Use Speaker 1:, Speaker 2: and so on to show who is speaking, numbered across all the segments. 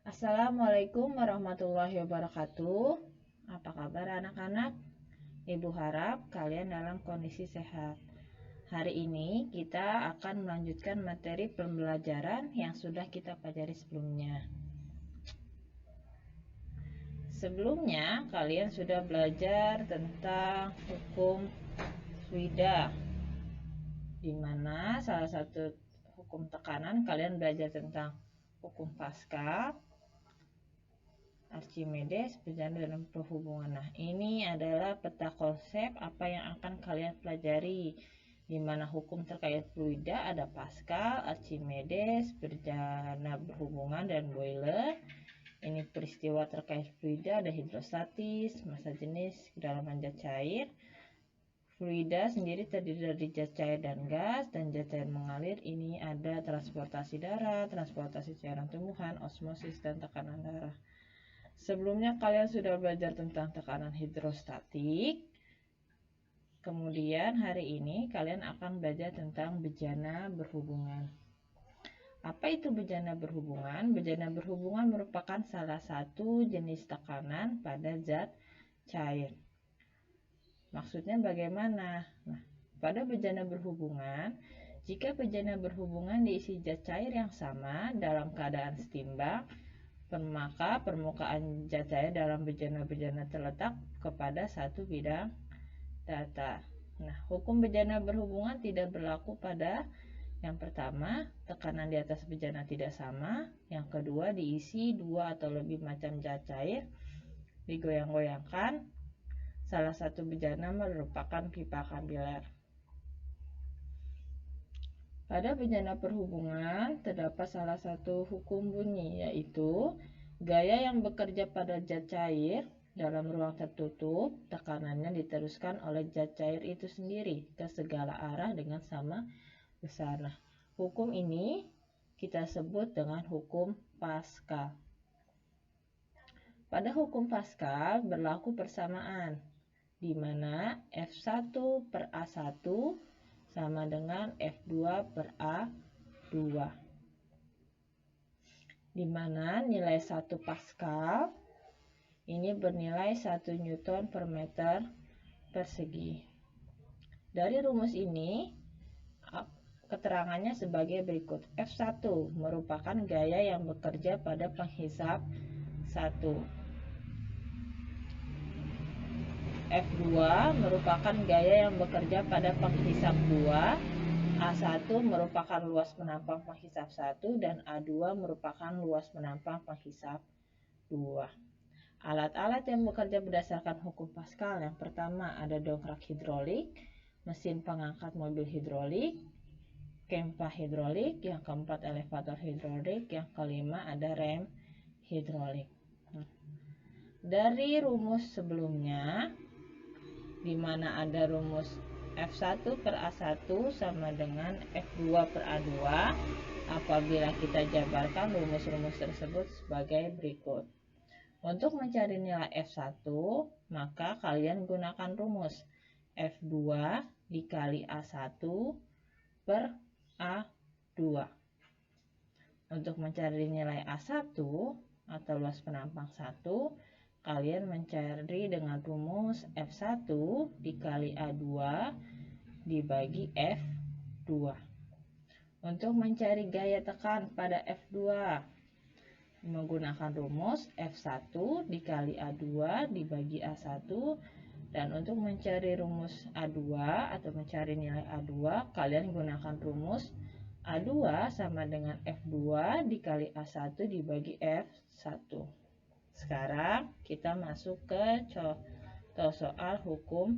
Speaker 1: Assalamualaikum warahmatullahi wabarakatuh. Apa kabar anak-anak? Ibu harap kalian dalam kondisi sehat. Hari ini kita akan melanjutkan materi pembelajaran yang sudah kita pelajari sebelumnya. Sebelumnya kalian sudah belajar tentang hukum fluida, di mana salah satu hukum tekanan kalian belajar tentang hukum Pascal, Archimedes, berjalan dalam perhubungan. Nah, ini adalah peta konsep apa yang akan kalian pelajari, di mana hukum terkait fluida ada Pascal, Archimedes, berjana berhubungan, dan Boyle. Ini peristiwa terkait fluida ada hidrostatis, massa jenis, kedalaman zat cair. Fluida sendiri terdiri dari zat cair dan gas, dan zat cair mengalir. Ini ada transportasi darah, transportasi cairan tumbuhan, osmosis, dan tekanan darah. Sebelumnya kalian sudah belajar tentang tekanan hidrostatik. Kemudian hari ini kalian akan belajar tentang bejana berhubungan. Apa itu bejana berhubungan? Bejana berhubungan merupakan salah satu jenis tekanan pada zat cair. Maksudnya bagaimana? Nah, pada bejana berhubungan, jika bejana berhubungan diisi zat cair yang sama dalam keadaan setimbang, maka permukaan zat cair dalam bejana-bejana terletak kepada satu bidang data. Nah, hukum bejana berhubungan tidak berlaku pada yang pertama, tekanan di atas bejana tidak sama. Yang kedua, diisi dua atau lebih macam zat cair digoyang-goyangkan. Salah satu bejana merupakan pipa kapiler. Pada bejana perhubungan terdapat salah satu hukum bunyi, yaitu gaya yang bekerja pada zat cair dalam ruang tertutup, tekanannya diteruskan oleh zat cair itu sendiri ke segala arah dengan sama besar. Nah, hukum ini kita sebut dengan hukum Pascal. Pada hukum Pascal berlaku persamaan, di mana F1 per A1 sama dengan F2 per A2, di mana nilai 1 Pascal ini bernilai 1 Newton per meter persegi. Dari rumus ini keterangannya sebagai berikut. F1 merupakan gaya yang bekerja pada penghisap 1. F2 merupakan gaya yang bekerja pada penghisap 2. A1 merupakan luas penampang penghisap 1 dan A2 merupakan luas penampang penghisap 2. Alat-alat yang bekerja berdasarkan hukum Pascal, yang pertama ada dongkrak hidrolik, mesin pengangkat mobil hidrolik, kempa hidrolik, yang keempat elevator hidrolik, yang kelima ada rem hidrolik. Dari rumus sebelumnya, di mana ada rumus F1 per A1 sama dengan F2 per A2, apabila kita jabarkan rumus-rumus tersebut sebagai berikut. Untuk mencari nilai F1, maka kalian gunakan rumus F2 dikali A1 per A2. Untuk mencari nilai A1 atau luas penampang 1, kalian mencari dengan rumus F1 dikali A2 dibagi F2. Untuk mencari gaya tekan pada F2, menggunakan rumus F1 dikali A2 dibagi A1. Dan untuk mencari rumus A2 atau mencari nilai A2, kalian gunakan rumus A2 sama dengan F2 dikali A1 dibagi F1. Sekarang kita masuk ke contoh soal hukum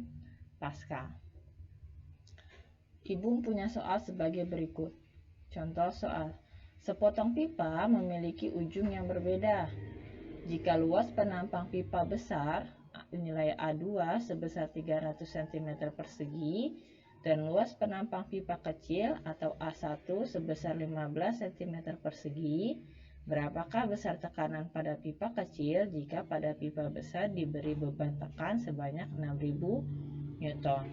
Speaker 1: Pascal. Ibu punya soal sebagai berikut. Contoh soal. Sepotong pipa memiliki ujung yang berbeda. Jika luas penampang pipa besar, nilai A2 sebesar 300 cm persegi, dan luas penampang pipa kecil atau A1 sebesar 15 cm persegi, berapakah besar tekanan pada pipa kecil jika pada pipa besar diberi beban tekan sebanyak 6000 Newton?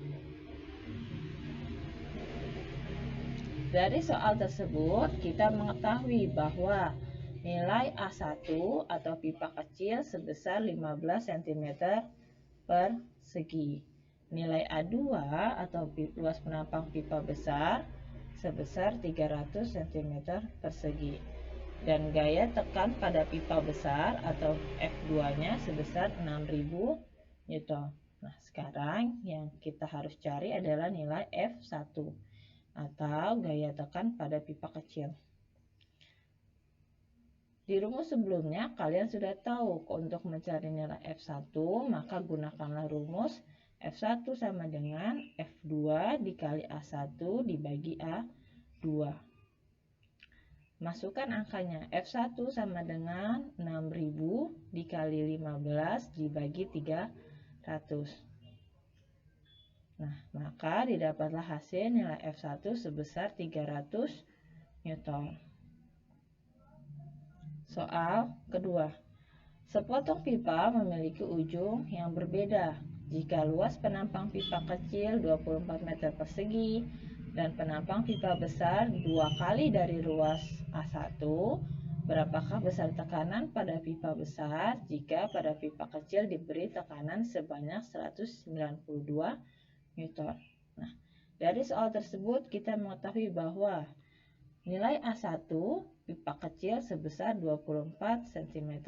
Speaker 1: Dari soal tersebut kita mengetahui bahwa nilai A1 atau pipa kecil sebesar 15 cm persegi. Nilai A2 atau luas penampang pipa besar sebesar 300 cm persegi. Dan gaya tekan pada pipa besar atau F2-nya sebesar 6000 Newton. Nah, sekarang yang kita harus cari adalah nilai F1 atau gaya tekan pada pipa kecil. Di rumus sebelumnya kalian sudah tahu untuk mencari nilai F1 maka gunakanlah rumus F1 sama dengan F2 dikali A1 dibagi A2. Masukkan angkanya, F1 sama dengan 6000 dikali 15 dibagi 300. Nah, maka didapatlah hasil nilai F1 sebesar 300 Newton. Soal kedua. Sepotong pipa memiliki ujung yang berbeda. Jika luas penampang pipa kecil 24 meter persegi dan penampang pipa besar 2 kali dari luas A1, berapakah besar tekanan pada pipa besar jika pada pipa kecil diberi tekanan sebanyak 192 Newton? Nah, dari soal tersebut kita mengetahui bahwa nilai A1 pipa kecil sebesar 24 cm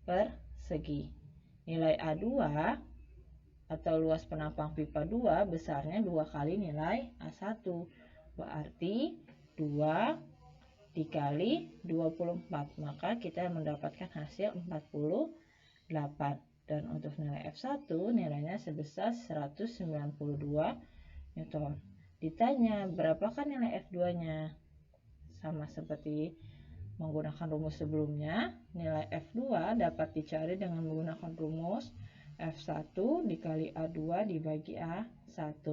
Speaker 1: persegi. Nilai A2 atau luas penampang pipa 2 besarnya 2 kali nilai A1. Berarti 2 dikali 24. Maka kita mendapatkan hasil 48. Dan untuk nilai F1 nilainya sebesar 192 Newton. Ditanya berapakah nilai F2-nya? Sama seperti menggunakan rumus sebelumnya, nilai F2 dapat dicari dengan menggunakan rumus F1 dikali A2 dibagi A1,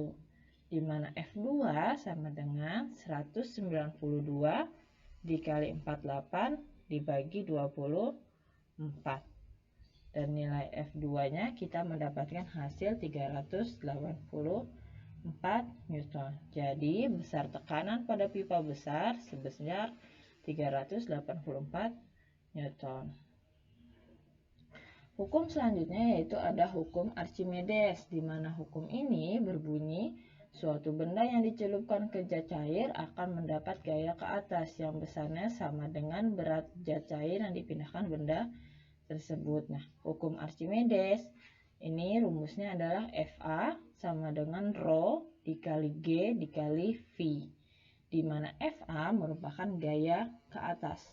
Speaker 1: di mana F2 sama dengan 192 dikali 48 dibagi 24. Dan nilai F2-nya kita mendapatkan hasil 384 Newton. Jadi besar tekanan pada pipa besar sebesar 384 Newton. Hukum selanjutnya yaitu ada hukum Archimedes, di mana hukum ini berbunyi suatu benda yang dicelupkan ke zat cair akan mendapat gaya ke atas yang besarnya sama dengan berat zat cair yang dipindahkan benda tersebut. Nah, hukum Archimedes ini rumusnya adalah Fa sama dengan Rho dikali G dikali V, di mana Fa merupakan gaya ke atas,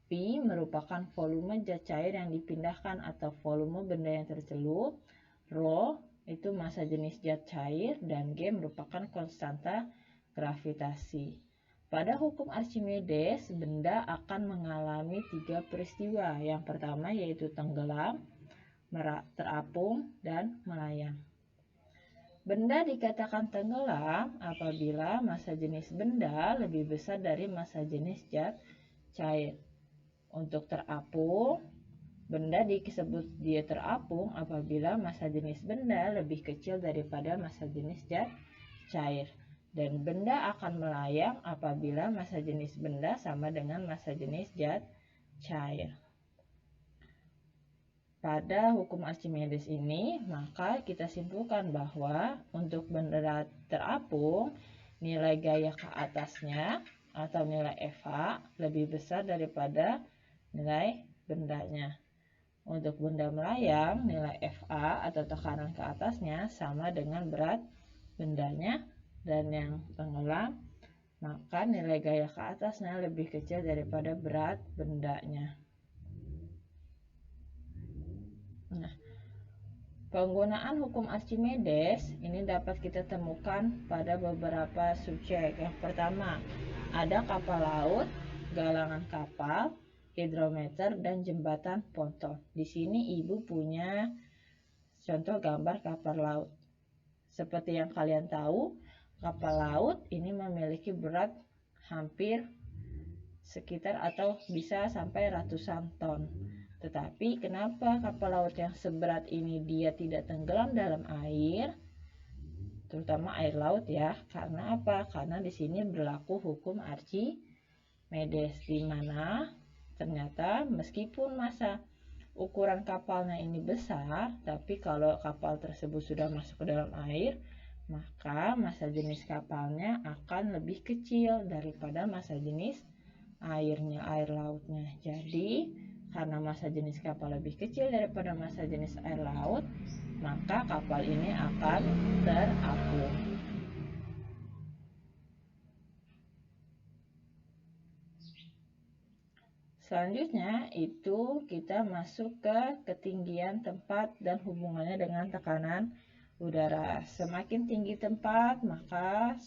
Speaker 1: V merupakan volume zat cair yang dipindahkan atau volume benda yang tercelup, Rho itu massa jenis zat cair, dan G merupakan konstanta gravitasi. Pada hukum Archimedes, benda akan mengalami 3 peristiwa. Yang pertama yaitu tenggelam, terapung, dan melayang. Benda dikatakan tenggelam apabila massa jenis benda lebih besar dari massa jenis zat cair. Untuk terapung, benda disebut dia terapung apabila massa jenis benda lebih kecil daripada massa jenis zat cair. Dan benda akan melayang apabila massa jenis benda sama dengan massa jenis zat cair. Pada hukum Archimedes ini, maka kita simpulkan bahwa untuk benda terapung, nilai gaya ke atasnya atau nilai Fa lebih besar daripada nilai bendanya. Untuk benda melayang, nilai Fa atau tekanan ke atasnya sama dengan berat bendanya, dan yang tenggelam, maka nilai gaya ke atasnya lebih kecil daripada berat bendanya. Nah, penggunaan hukum Archimedes ini dapat kita temukan pada beberapa subjek. Yang pertama, ada kapal laut, galangan kapal, hidrometer, dan jembatan ponton. Di sini Ibu punya contoh gambar kapal laut. Seperti yang kalian tahu, kapal laut ini memiliki berat hampir sekitar atau bisa sampai ratusan ton. Tetapi kenapa kapal laut yang seberat ini dia tidak tenggelam dalam air, terutama air laut ya? Karena apa? Karena di sini berlaku hukum Archimedes, di mana Ternyata meskipun massa ukuran kapalnya ini besar, tapi kalau kapal tersebut sudah masuk ke dalam air, maka massa jenis kapalnya akan lebih kecil daripada massa jenis air lautnya. Jadi, karena massa jenis kapal lebih kecil daripada massa jenis air laut, maka kapal ini akan terapung. Selanjutnya itu kita masuk ke ketinggian tempat dan hubungannya dengan tekanan udara. Semakin tinggi tempat, maka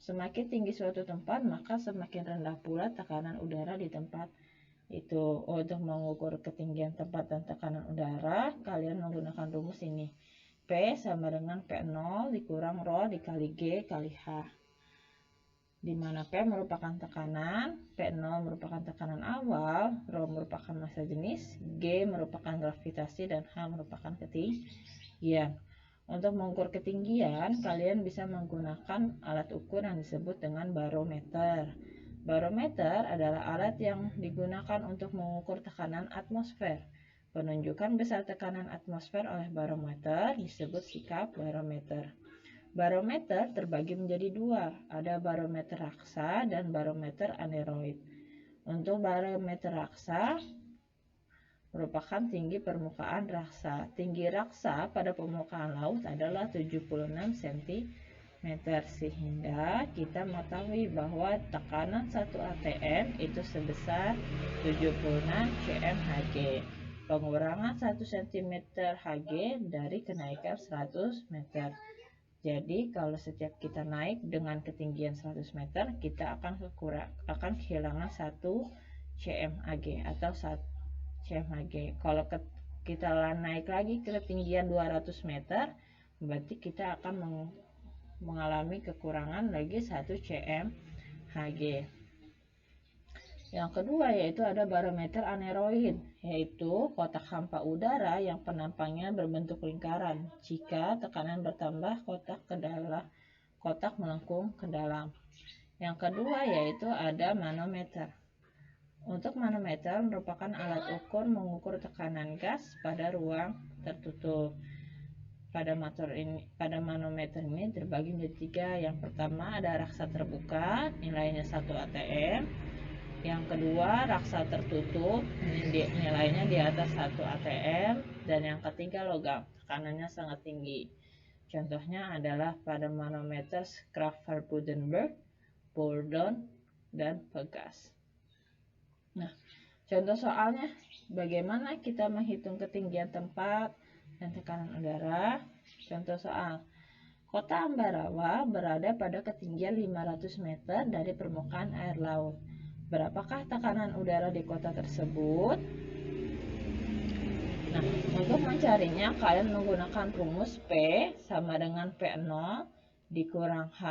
Speaker 1: semakin tinggi suatu tempat, maka semakin rendah pula tekanan udara di tempat itu. Untuk mengukur ketinggian tempat dan tekanan udara, kalian menggunakan rumus ini. P sama dengan P0 dikurang Rho dikali G kali H. Di mana P merupakan tekanan, P0 merupakan tekanan awal, Rho merupakan massa jenis, G merupakan gravitasi, dan H merupakan ketinggian. Untuk mengukur ketinggian, kalian bisa menggunakan alat ukur yang disebut dengan barometer. Barometer adalah alat yang digunakan untuk mengukur tekanan atmosfer. Penunjukan besar tekanan atmosfer oleh barometer disebut sikap barometer. Barometer terbagi menjadi dua, ada barometer raksa dan barometer aneroid. Untuk barometer raksa merupakan tinggi permukaan raksa. Tinggi raksa pada permukaan laut adalah 76 cm, sehingga kita mengetahui bahwa tekanan 1 atm itu sebesar 76 cm Hg. Pengurangan 1 cm Hg dari kenaikan 100 meter. Jadi kalau setiap kita naik dengan ketinggian 100 meter, kita akan kehilangan 1 cmHg atau 1 cmHg. Kalau kita naik lagi ke ketinggian 200 meter, berarti kita akan mengalami kekurangan lagi 1 cmHg. Yang kedua yaitu ada barometer aneroid, yaitu kotak hampa udara yang penampangnya berbentuk lingkaran. Jika tekanan bertambah, kotak melengkung ke dalam. Yang kedua yaitu ada manometer. Untuk manometer merupakan alat ukur mengukur tekanan gas pada ruang tertutup. Pada manometer ini terbagi menjadi 3. Yang pertama ada raksa terbuka, nilainya 1 atm. Yang kedua raksa tertutup, nilainya di atas 1 atm. Dan yang ketiga logam, tekanannya sangat tinggi. Contohnya adalah pada manometer Craft Buddenberg, Bourdon, dan Pegas. Nah, contoh soalnya bagaimana kita menghitung ketinggian tempat dan tekanan udara. Contoh soal, kota Ambarawa berada pada ketinggian 500 meter dari permukaan air laut. Berapakah tekanan udara di kota tersebut? Nah, untuk mencarinya kalian menggunakan rumus P sama dengan P0 dikurang H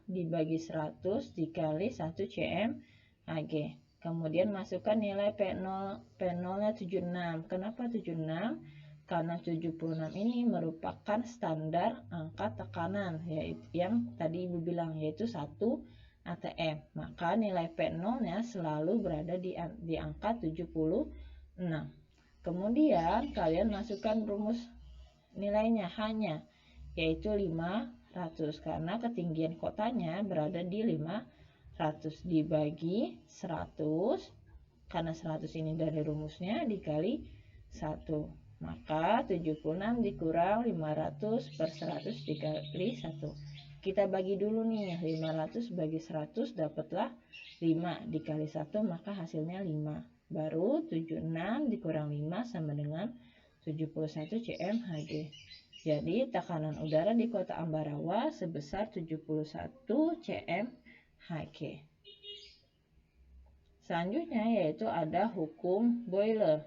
Speaker 1: dibagi 100 dikali 1 cmHg. Kemudian masukkan nilai P0-nya 76. Kenapa 76? Karena 76 ini merupakan standar angka tekanan, yaitu yang tadi Ibu bilang, yaitu 1 atm. Maka nilai P0-nya selalu berada di angka 76. Kemudian kalian masukkan rumus nilainya hanya, yaitu 500, karena ketinggian kotanya berada di 500 dibagi 100, karena 100 ini dari rumusnya, dikali 1. Maka 76 dikurang 500 per 100 dikali 1. Kita bagi dulu nih, 500 bagi 100 dapatlah 5 dikali 1, maka hasilnya 5. Baru 76 dikurang 5 sama dengan 71 cmHg. Jadi tekanan udara di kota Ambarawa sebesar 71 cmHg. Selanjutnya yaitu ada hukum Boyle.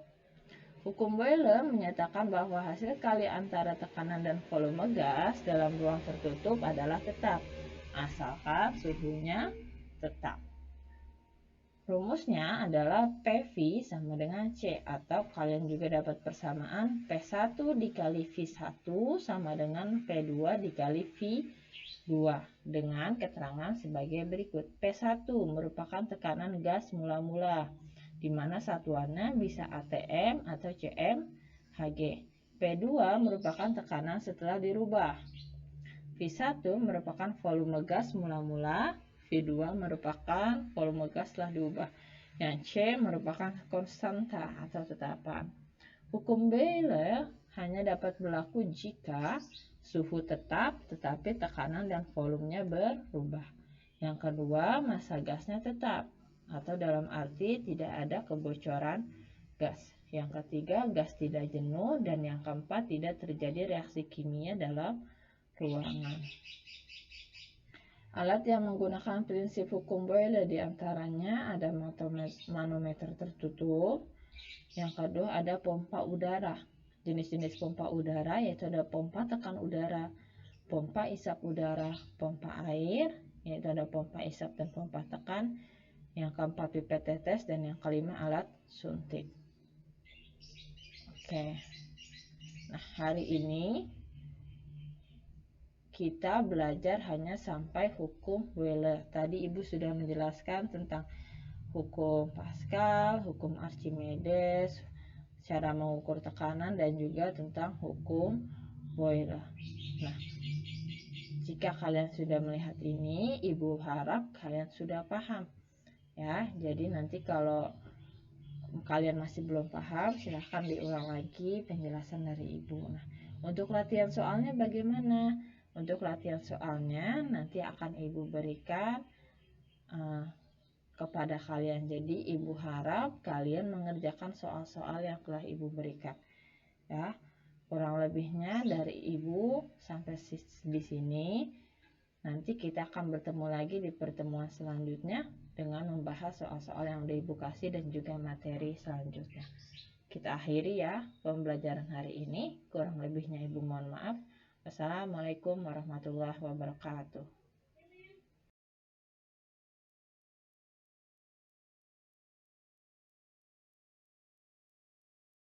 Speaker 1: Hukum Boyle menyatakan bahwa hasil kali antara tekanan dan volume gas dalam ruang tertutup adalah tetap, asalkan suhunya tetap. Rumusnya adalah PV sama dengan C, atau kalian juga dapat persamaan P1 dikali V1 sama dengan P2 dikali V2 dengan keterangan sebagai berikut. P1 merupakan tekanan gas mula-mula. di mana satuannya bisa atm atau cm Hg. P2 merupakan tekanan setelah dirubah. V1 merupakan volume gas mula-mula, V2 merupakan volume gas setelah diubah. Yang C merupakan konstanta atau tetapan. Hukum Boyle hanya dapat berlaku jika suhu tetap tetapi tekanan dan volumenya berubah. Yang kedua, massa gasnya tetap atau dalam arti tidak ada kebocoran gas. Yang ketiga, gas tidak jenuh, dan yang keempat, tidak terjadi reaksi kimia dalam ruangan. Alat yang menggunakan prinsip hukum Boyle diantaranya ada manometer tertutup. Yang kedua ada pompa udara. Jenis-jenis pompa udara yaitu ada pompa tekan udara, pompa isap udara, pompa air, yaitu ada pompa isap dan pompa tekan. Yang keempat pipet tetes, dan yang kelima alat suntik. Oke. Nah, hari ini kita belajar hanya sampai hukum Boyle. Tadi Ibu sudah menjelaskan tentang hukum Pascal, hukum Archimedes, cara mengukur tekanan, dan juga tentang hukum Boyle. Nah, jika kalian sudah melihat ini, Ibu harap kalian sudah paham. Ya, jadi nanti kalau kalian masih belum paham, silahkan diulang lagi penjelasan dari Ibu. Nah, untuk latihan soalnya bagaimana? Untuk latihan soalnya nanti akan Ibu berikan kepada kalian. Jadi Ibu harap kalian mengerjakan soal-soal yang telah Ibu berikan. Ya, kurang lebihnya dari Ibu sampai di sini. Nanti kita akan bertemu lagi di pertemuan selanjutnya dengan membahas soal-soal yang udah Ibu kasih dan juga materi selanjutnya. Kita akhiri ya pembelajaran hari ini. Kurang lebihnya Ibu mohon maaf. Wassalamualaikum warahmatullahi wabarakatuh.